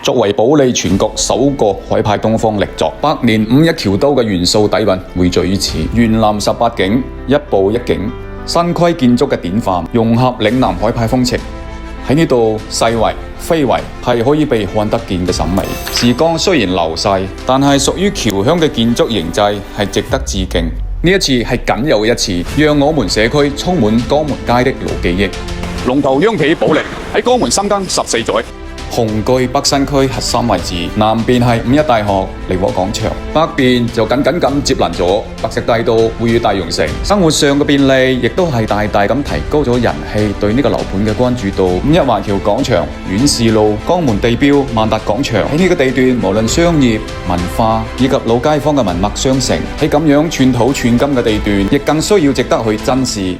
作為保利全國首個海派東方力作，百年51橋刀嘅元素底蘊匯聚於此。園林18景，一步一景，新規建築嘅典範，融合嶺南海派風情。喺呢度細圍、非圍係可以被看得見嘅審美。時光雖然流逝，但係屬於僑鄉嘅建築形制係值得致敬。呢一次係僅有嘅一次，讓我們社區充滿江門街的老記憶。龍頭央企保利喺江門深耕14載。雄踞北新區核心位置，南邊係五一大學利和廣場，北邊就緊緊咁接鄰咗白石大道匯悅大融城。生活上嘅便利亦都係大大咁提高咗人氣對呢個樓盤嘅關注度。五一華僑廣場、遠士路、江門地標萬達廣場喺呢個地段，無論商業、文化以及老街坊嘅文脈相承，喺咁樣寸土寸金嘅地段，亦更需要值得去珍視。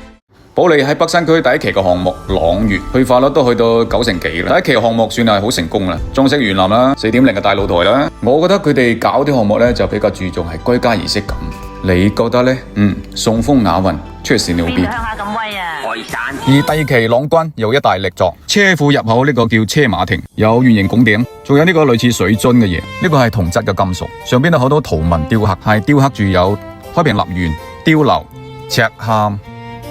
保利喺北新區第一期嘅項目朗悅，去化率都去到90%幾啦。第一期項目算係好成功啦，中式園林啦，4.0嘅大露台啦。我覺得佢哋搞啲項目呢就比較注重係居家儀式感。你覺得呢？送風雅韻，確實牛逼。鄉下咁威啊！開山。而第二期朗君又一大力作，車庫入口呢個叫車馬亭，有圓形拱頂，仲有呢個類似水樽嘅嘢，呢個係銅質嘅金屬，上邊有好多圖文雕刻，係雕刻住有開平立園、碉樓、赤坎、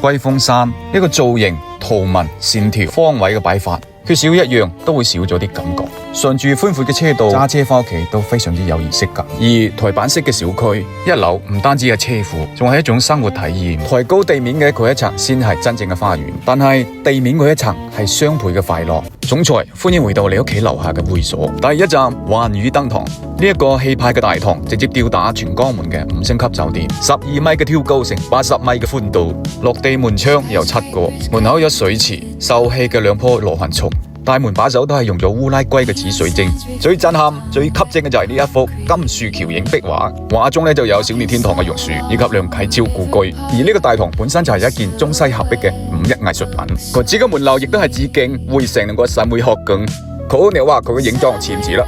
龜峰山呢個造型、圖文、線條、方位嘅擺法，缺少一樣都會少咗啲感覺。順住寬闊嘅車道揸車翻屋企都非常之有儀式感。而台板式嘅小區，一樓唔單止係車庫，仲係一種生活體驗。抬高地面嘅嗰一層先係真正嘅花園，但係地面嗰一層係雙倍嘅快樂。總裁，歡迎回到你屋企樓下嘅會所。第一站環宇燈堂，呢一個氣派嘅大堂直接吊打全江門嘅5星級酒店，12米嘅挑高成80米嘅寬度，落地門窗有7個，門口有水池，秀氣嘅2棵羅漢松。大門把手都係用咗烏拉圭嘅紫水晶，最震撼、最吸睛嘅就係呢一幅金樹橋影壁畫，畫中就有小鳥天堂嘅榕樹以及梁啟超故居。而呢個大堂本身就係一件中西合璧嘅5.1藝術品，佢自己門樓亦都係致敬匯成個省會學梗。好，你話佢嘅影像似唔似啦？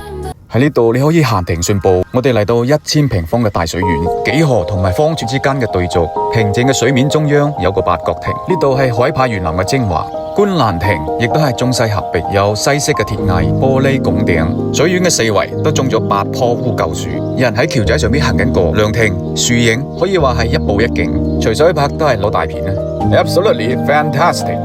喺呢度你可以閒庭信步，我哋嚟到1000平方嘅大水園，幾何同埋方柱之間嘅對軸，平靜嘅水面中央有個八角亭，呢度係海派園林嘅精華。觀蘭亭亦都係中西合璧，有西式嘅鐵藝、玻璃拱頂，水園嘅四圍都種咗8棵烏桕樹，有人喺橋仔上面行緊過，涼亭、樹影可以話係一步一景，隨手一拍都係攞大片啊 ！Absolutely fantastic！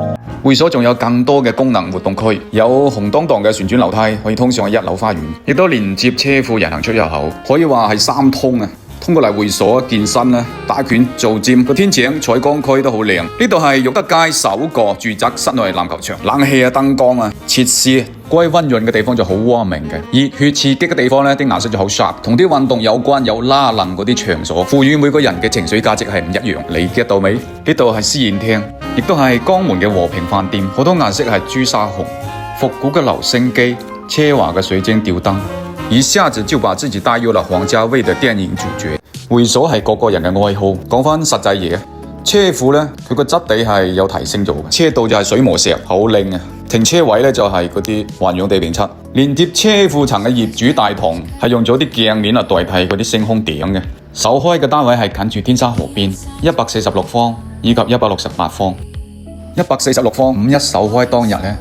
會所仲有更多嘅功能活動區，有紅當當嘅旋轉樓梯可以通上1樓花園，亦都連接車庫人行出入口，可以話係3通啊！通過嚟會所健身啦、打拳、做尖，個天井採光區都好靚。呢度係玉德街首個住宅室內籃球場，冷氣啊、燈光啊、設施該溫潤嘅地方就好 warming 嘅，熱血刺激嘅地方呢啲顏色就好 sharp， 同啲運動有關有拉能嗰啲場所，賦予每個人嘅情緒價值係唔一樣。你 get 到未？呢度係私宴廳，亦都係江門嘅和平飯店，好多顏色係朱砂紅，復古嘅留聲機，奢華嘅水晶吊燈。一下子就把自己帶入了王家衛的電影主角。會所係個個人嘅愛好。講翻實際嘢，車庫呢，佢個質地係有提升咗嘅，車道就係水磨石，好靚啊！停車位呢，就係嗰啲環氧地平漆，連接車庫層嘅業主大堂係用咗啲鏡面嚟代替嗰啲星空頂嘅。首開嘅單位係近住天沙河邊，146方以及168方。146方5一首開當日呢，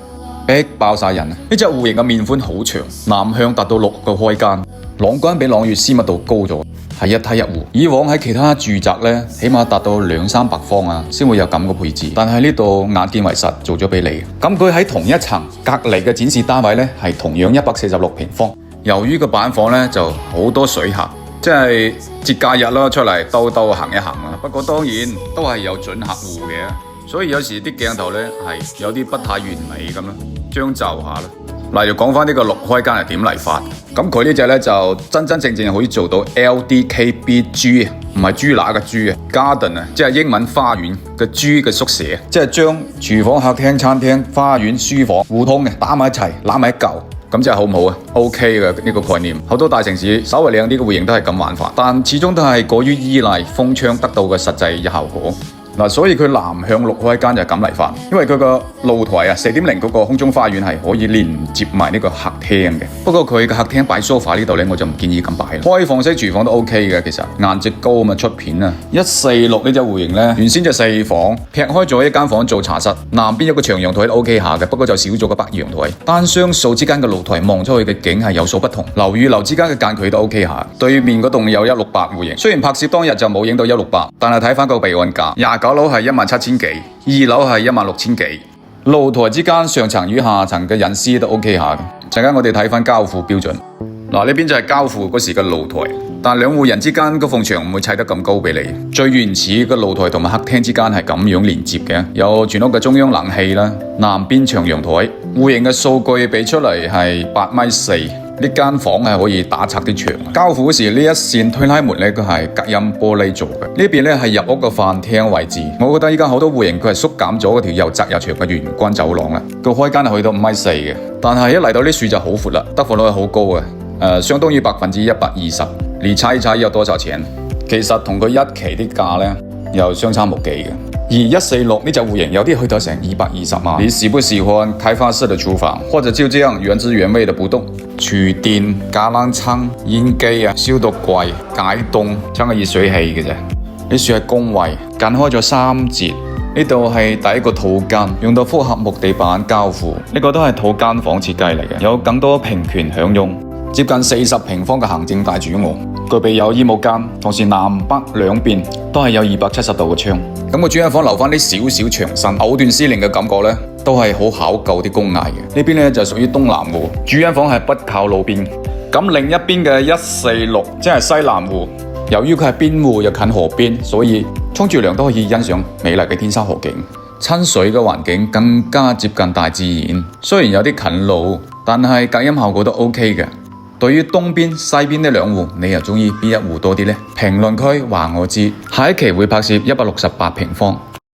逼爆晒人。呢隻戶型嘅面寬好長，南向達到6個開間，朗君比朗悅私密度高咗，係一梯一戶。以往喺其他住宅呢，起碼達到200-300方啊，先會有咁嘅配置。但係呢度眼見為實，做咗俾你。咁佢喺同一層隔離嘅展示單位呢，係同樣146平方。由於個板房呢就好多水客，即係節假日啦，出嚟兜兜行一行啊。不過當然都係有準客戶嘅，所以有時啲鏡頭呢係有啲不太完美咁咯，將就下啦。例如講翻呢個6開間係點嚟法，咁佢呢隻呢就真真正正可以做到 LDKBG， 唔係豬乸嘅豬啊 ，Garden 啊，即係英文花園嘅豬嘅縮寫，即係將廚房、客廳、餐廳、花園、書房互通嘅打埋一齊，攬埋一嚿，咁真係好唔好啊 ？OK 嘅呢個概念，好多大城市稍微靚啲嘅戶型都係咁玩法，但始終都係過於依賴封窗得到嘅實際效果。嗱，所以佢南向陸開間就咁嚟法，因為佢個露台啊4.0嗰個空中花園係可以連接埋呢個客廳嘅。不過佢嘅客廳擺 sofa 呢度咧，我就唔建議咁擺啦。開放式廚房都 OK 嘅，其實顏值高嘛，出片啊。146呢隻戶型咧，原先就4房，劈開咗一間房做茶室，南邊有個長陽台都 OK 下嘅，不過就少咗個北陽台。單雙數之間嘅露台望出去嘅景係有所不同，樓與樓之間嘅間距都 OK 下。對面嗰棟有168戶型，雖然拍攝當日就冇影到168，但係睇翻個備案價，29樓係17000幾，2樓係16000幾。露台之間上層與下層嘅隱私都 OK 下嘅。陣間我哋睇翻交付標準。嗱，呢邊就係交付嗰時嘅露台，但兩戶人之間嗰埲牆唔會砌得咁高俾你。最原始嘅露台同埋客廳之間係咁樣連接嘅，有全屋嘅中央冷氣啦，南邊長陽台。戶型嘅數據俾出嚟係8.4米。呢間房係可以打拆啲牆。交付嗰時呢一扇推拉門咧，佢係隔音玻璃做嘅。呢邊咧係入屋嘅飯廳位置。我覺得依家好多戶型佢係縮減咗嗰條又窄又長嘅玄關走廊啦。個開間係去到5.4米嘅，但係一嚟到啲樹就好闊啦，得房率係好高嘅，相當於120%。你猜一猜有多少錢？其實同佢一期啲價咧又相差無幾嘅。而146呢隻戶型有啲去到成220萬。你喜不喜歡開放式的廚房，或者就這樣原汁原味的不動？廚電、架冷倉、煙機啊、消毒櫃、解凍，裝個熱水器嘅啫。呢處係工位，間開咗3節。呢度係第一個套間，用到複合木地板交付。呢個都係套間房設計嚟嘅，有更多平權享用。接近40平方嘅行政大主臥，具備有衣帽間，同時南北兩邊都係有270度嘅窗。咁個主人房留翻啲少少牆身，藕斷絲連嘅感覺咧，都係好考究啲工藝嘅。呢邊咧就屬於東南戶，主人房係不靠路邊。咁另一邊嘅146即係西南戶，由於佢係邊戶又近河邊，所以沖住涼都可以欣賞美麗嘅天山河景。親水嘅環境更加接近大自然，雖然有啲近路，但係隔音效果都 OK 嘅。對於東邊、西邊呢兩戶，你又中意邊一戶多啲呢？評論區話我知，下一期會拍攝168平方。